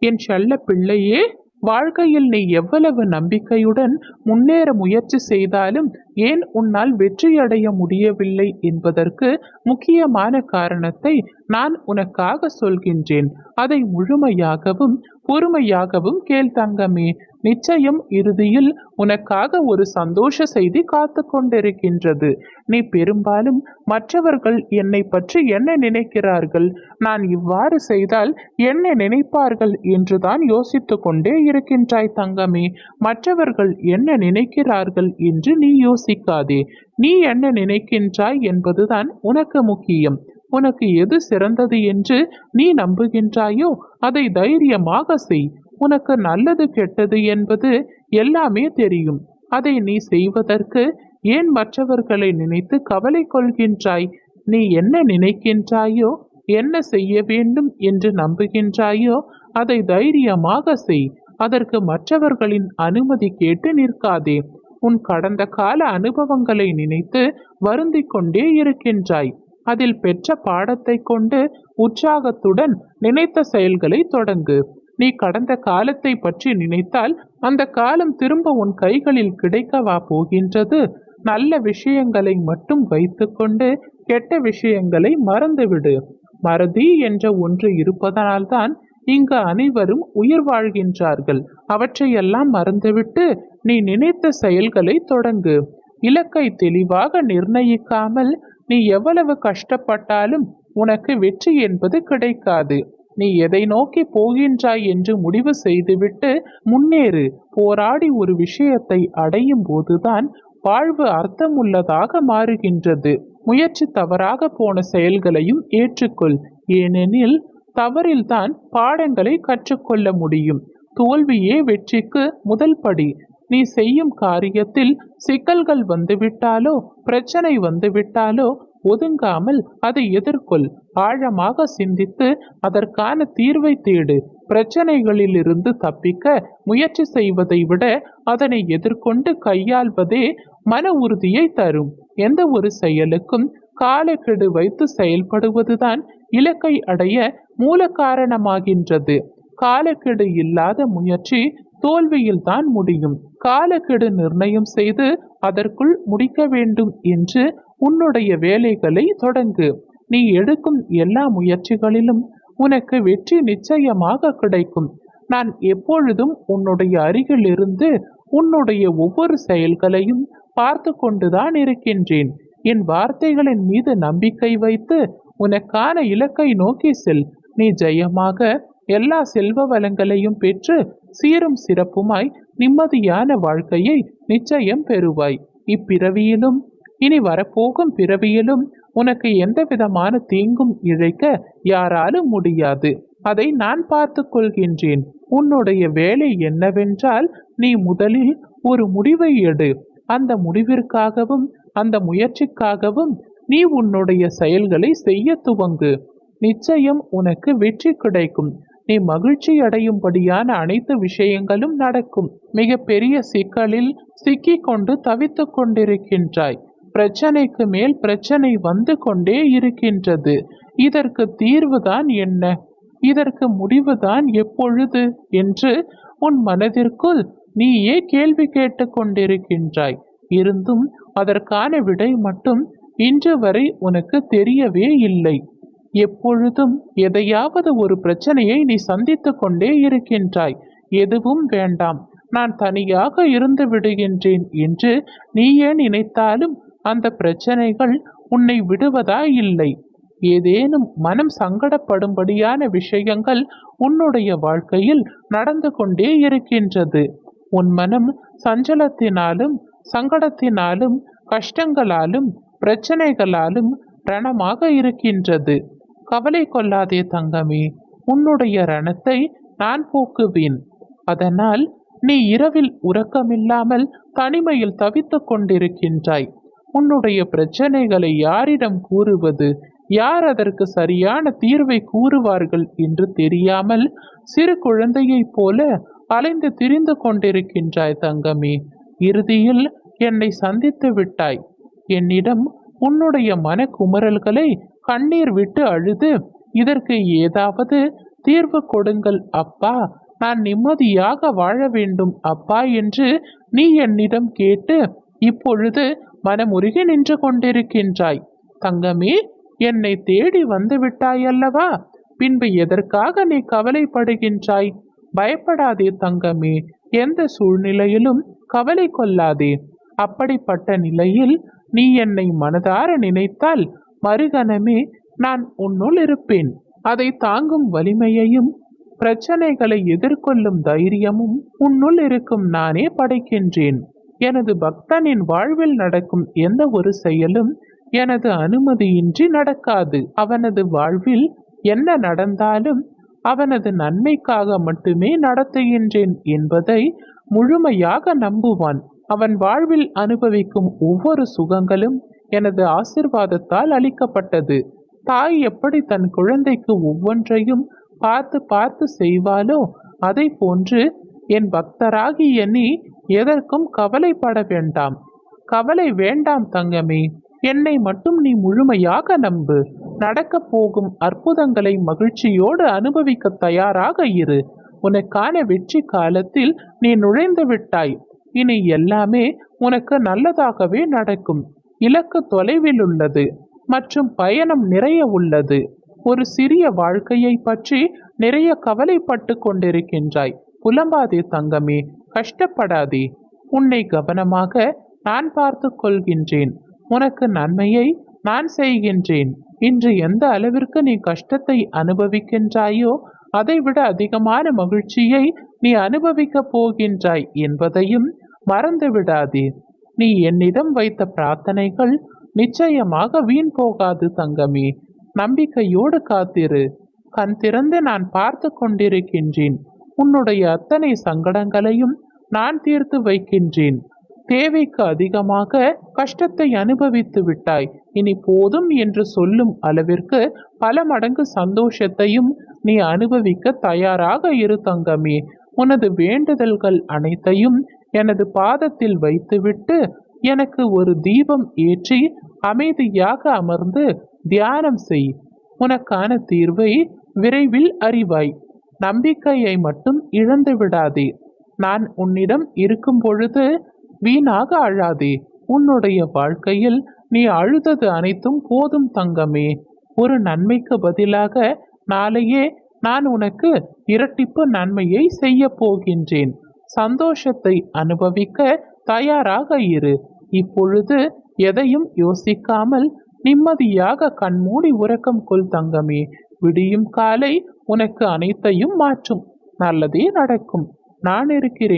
என் செல்ல பிள்ளையே, வாழ்க்கையில் நீ எவ்வளவு நம்பிக்கையுடன் முன்னேற முயற்சி செய்தாலும் ஏன் உன்னால் வெற்றியடைய முடியவில்லை என்பதற்கு முக்கியமான காரணத்தை நான் உனக்காக சொல்கின்றேன். அதை முழுமையாகவும் பொறுமையாகவும் கேள் தங்கமே. நிச்சயம் இறுதியில் உனக்காக ஒரு சந்தோஷ செய்தி காத்து கொண்டிருக்கின்றது. நீ பெரும்பாலும் மற்றவர்கள் என்னை பற்றி என்ன நினைக்கிறார்கள், நான் இவ்வாறு செய்தால் என்ன நினைப்பார்கள் என்றுதான் யோசித்து கொண்டே இருக்கின்றாய் தங்கமே. மற்றவர்கள் என்ன நினைக்கிறார்கள் என்று நீ யோசிக்காதே. நீ என்ன நினைக்கின்றாய் என்பதுதான் உனக்கு முக்கியம். உனக்கு எது சிறந்தது என்று நீ நம்புகின்றாயோ அதை தைரியமாக செய். உனக்கு நல்லது கெட்டது என்பது எல்லாமே தெரியும். அதை நீ செய்வதற்கு ஏன் மற்றவர்களை நினைத்து கவலை கொள்கின்றாய்? நீ என்ன நினைக்கின்றாயோ, என்ன செய்ய வேண்டும் என்று நம்புகின்றாயோ அதை தைரியமாக செய். அதற்கு மற்றவர்களின் அனுமதி கேட்டு நிற்காதே. உன் கடந்த கால அனுபவங்களை நினைத்து வருந்திக் கொண்டே இருக்கின்றாய். அதில் பெற்ற பாடத்தை கொண்டு உற்சாகத்துடன் நினைத்த செயல்களை தொடங்கு. நீ கடந்த காலத்தை பற்றி நினைத்தால் அந்த காலம் திரும்ப உன் கைகளில் கிடைக்கவா போகின்றது? நல்ல விஷயங்களை மட்டும் வைத்துக்கொண்டு கெட்ட விஷயங்களை மறந்துவிடு. மறதி என்ற ஒன்று இருப்பதனால்தான் இங்கு அனைவரும் உயிர் வாழ்கின்றார்கள். அவற்றையெல்லாம் மறந்துவிட்டு நீ நினைத்த செயல்களை தொடங்கு. இலக்கை தெளிவாக நிர்ணயிக்காமல் நீ எவ்வளவு கஷ்டப்பட்டாலும் உனக்கு வெற்றி என்பது கிடைக்காது. நீ எதை நோக்கி போகின்றாய் என்று முடிவு செய்துவிட்டு முன்னேறு. போராடி ஒரு விஷயத்தை அடையும் போதுதான் வாழ்வு அர்த்தமுள்ளதாக மாறுகின்றது. முயற்சி தவறாக போன செயல்களையும் ஏற்றுக்கொள். ஏனெனில் தவறில்தான் பாடங்களை கற்றுக்கொள்ள முடியும். தோல்வியே வெற்றிக்கு முதல் படி. நீ செய்யும் காரியத்தில் சிக்கல்கள் வந்துவிட்டாலோ பிரச்சனை வந்துவிட்டாலோ ஒதுங்காமல் அதை எதிர்கொள். ஆழமாக சிந்தித்து அதற்கான தீர்வை தேடு. பிரச்சனைகளிலிருந்து தப்பிக்க முயற்சி செய்வதை விட அதனை எதிர்கொண்டு கையாள்வதே மன உறுதியை தரும். எந்த ஒரு செயலுக்கும் காலக்கெடு வைத்து செயல்படுவதுதான் இலக்கை அடைய மூல காரணமாகின்றது. காலக்கெடு இல்லாத முயற்சி தோல்வியில் தான் முடியும். காலக்கெடு நிர்ணயம் செய்து அதற்குள் முடிக்க வேண்டும் என்று உன்னுடைய வேலைகளை தொடங்கு. நீ எடுக்கும் எல்லா முயற்சிகளிலும் உனக்கு வெற்றி நிச்சயமாக கிடைக்கும். நான் எப்பொழுதும் உன்னுடைய அருகில் இருந்து உன்னுடைய ஒவ்வொரு செயல்களையும் பார்த்து கொண்டுதான் இருக்கின்றேன். என் வார்த்தைகளின் மீது நம்பிக்கை வைத்து உனக்கான இலக்கை நோக்கி செல். நீ ஜெயமாக எல்லா செல்வ வளங்களையும் பெற்று சீரும் சிறப்புமாய் நிம்மதியான வாழ்க்கையை நிச்சயம் பெறுவாய். இப்பிறவியிலும் இனி வரப்போகும் பிறவியிலும் உனக்கு எந்த விதமான தீங்கும் இழைக்க யாராலும் முடியாது. அதை நான் பார்த்து கொள்கின்றேன். உன்னுடைய வேலை என்னவென்றால், நீ முதலில் ஒரு முடிவை எடு. அந்த முடிவிற்காகவும் அந்த முயற்சிக்காகவும் நீ உன்னுடைய செயல்களை செய்ய துவங்கு. நிச்சயம் உனக்கு வெற்றி கிடைக்கும். நீ மகிழ்ச்சி அடையும்படியான அனைத்து விஷயங்களும் நடக்கும். மிக பெரிய சிக்கலில் சிக்கிக் கொண்டு தவித்துக் கொண்டிருக்கின்றாய். பிரச்சனைக்கு மேல் பிரச்சனை வந்து கொண்டே இருக்கின்றது. இதற்கு தீர்வுதான் என்ன, இதற்கு முடிவுதான் எப்பொழுது என்று உன் மனதிற்குள் நீயே கேள்வி கேட்டு கொண்டிருக்கின்றாய். இருந்தும் அதற்கான விடை மட்டும் இன்று வரை உனக்கு தெரியவே இல்லை. எப்பொழுதும் எதையாவது ஒரு பிரச்சனையை நீ சந்தித்து கொண்டே இருக்கின்றாய். எதுவும் வேண்டாம், நான் தனியாக இருந்து விடுகின்றேன் என்று நீயே நினைத்தாலும் அந்த பிரச்சனைகள் உன்னை விடுவதா இல்லை. ஏதேனும் மனம் சங்கடப்படும்படியான விஷயங்கள் உன்னுடைய வாழ்க்கையில் நடந்து கொண்டே இருக்கின்றது. உன் மனம் சஞ்சலத்தினாலும் சங்கடத்தினாலும் கஷ்டங்களாலும் பிரச்சனைகளாலும் ரணமாக இருக்கின்றது. கவலை கொள்ளாதே தங்கமே, உன்னுடைய ரணத்தை நான் போக்குவேன். அதனால் நீ இரவில் உறக்கமில்லாமல் தனிமையில் தவித்துக் கொண்டிருக்கின்றாய். உன்னுடைய பிரச்சனைகளை யாரிடம் கூறுவது, யார் அதற்கு சரியான தீர்வை கூறுவார்கள் என்று தெரியாமல் சிறு குழந்தையைப் போல அலைந்து திரிந்து கொண்டிருக்கின்றாய் தங்கமே. இறுதியில் என்னை சந்தித்து விட்டாய். என்னிடம் உன்னுடைய மன குமரல்களை கண்ணீர் விட்டு அழுது இதற்கு ஏதாவது தீர்வு கொடுங்கள் அப்பா, நான் நிம்மதியாக வாழ வேண்டும் அப்பா என்று நீ என்னிடம் கேட்டு இப்பொழுது மனமுருகி நின்று கொண்டிருக்கின்றாய். தங்கமே, என்னை தேடி வந்து விட்டாயல்லவா, பின்பு எதற்காக நீ கவலைப்படுகின்றாய்? பயப்படாதே தங்கமே, எந்த சூழ்நிலையிலும் கவலை கொள்ளாதே. அப்படிப்பட்ட நிலையில் நீ என்னை மனதார நினைத்தால் மறுகணமே நான் உன்னுள் இருப்பேன். அதை தாங்கும் வலிமையையும் பிரச்சனைகளை எதிர்கொள்ளும் தைரியமும் உன்னுள் இருக்கும் நானே படைக்கின்றேன். எனது பக்தனின் வாழ்வில் நடக்கும் எந்த ஒரு செயலும் எனது அனுமதியின்றி நடக்காது. அவனது வாழ்வில் என்ன நடந்தாலும் அவனது நன்மைக்காக மட்டுமே நடத்துகின்றேன் என்பதை முழுமையாக நம்புவான். அவன் வாழ்வில் அனுபவிக்கும் ஒவ்வொரு சுகங்களும் எனது ஆசிர்வாதத்தால் அளிக்கப்பட்டது. தாய் எப்படி தன் குழந்தைக்கு ஒவ்வொன்றையும் பார்த்து பார்த்து செய்வாளோ அதை போன்று என் பக்தராகிய நீ எதற்கும் கவலைப்பட வேண்டாம். கவலை வேண்டாம் தங்கமே, என்னை மட்டும் நீ முழுமையாக நம்பு. நடக்கப் போகும் அற்புதங்களை மகிழ்ச்சியோடு அனுபவிக்க தயாராக இரு. உனக்கான வெற்றி காலத்தில் நீ நுழைந்து விட்டாய். இனி எல்லாமே உனக்கு நல்லதாகவே நடக்கும். இலக்கு தொலைவில் உள்ளது மற்றும் பயணம் நிறைய உள்ளது. ஒரு சிறிய வாழ்க்கையை பற்றி நிறைய கவலைப்பட்டு கொண்டிருக்கின்றாய். புலம்பாதே தங்கமே, கஷ்டப்படாதே. உன்னை கவனமாக நான் பார்த்து கொள்கின்றேன். உனக்கு நன்மையை நான் செய்கின்றேன். இன்று எந்த அளவிற்கு நீ கஷ்டத்தை அனுபவிக்கின்றாயோ அதைவிட அதிகமான மகிழ்ச்சியை நீ அனுபவிக்கப் போகின்றாய் என்பதையும் மறந்து விடாதே. நீ என்னிடம் வைத்த பிரார்த்தனைகள் நிச்சயமாக வீண் போகாது தங்கமே. நம்பிக்கையோடு காத்திரு. கண் திறந்து நான் பார்த்து கொண்டிருக்கின்றேன். உன்னுடைய அத்தனை சங்கடங்களையும் நான் தீர்த்து வைக்கின்றேன். தேவைக்கு அதிகமாக கஷ்டத்தை அனுபவித்து விட்டாய். இனி போதும் என்று சொல்லும் அளவிற்கு பல மடங்கு சந்தோஷத்தையும் நீ அனுபவிக்க தயாராக இரு தங்கமே. உனது வேண்டுதல்கள் அனைத்தையும் எனது பாதத்தில் வைத்துவிட்டு எனக்கு ஒரு தீபம் ஏற்றி அமைதியாக அமர்ந்து தியானம் செய். உனக்கான தீர்வை விரைவில் அறிவாய். நம்பிக்கையை மட்டும் இழந்து விடாதே. நான் உன்னிடம் இருக்கும் பொழுது வீணாக அழாதே. உன்னுடைய வாழ்க்கையில் நீ அழுதது அனைத்தும் போதும் தங்கமே. ஒரு நன்மைக்கு பதிலாக நாளையே நான் உனக்கு இரட்டிப்பு நன்மையை செய்ய போகின்றேன். சந்தோஷத்தை அனுபவிக்க தயாராக இரு. இப்பொழுது எதையும் யோசிக்காமல் நிம்மதியாக கண்மூடி உறக்கம் கொள் தங்கமே. விடியும் காலை உனக்கு அனைத்தையும் மாற்றும். நல்லதே நடக்கும். நான் இருக்கிறேன்.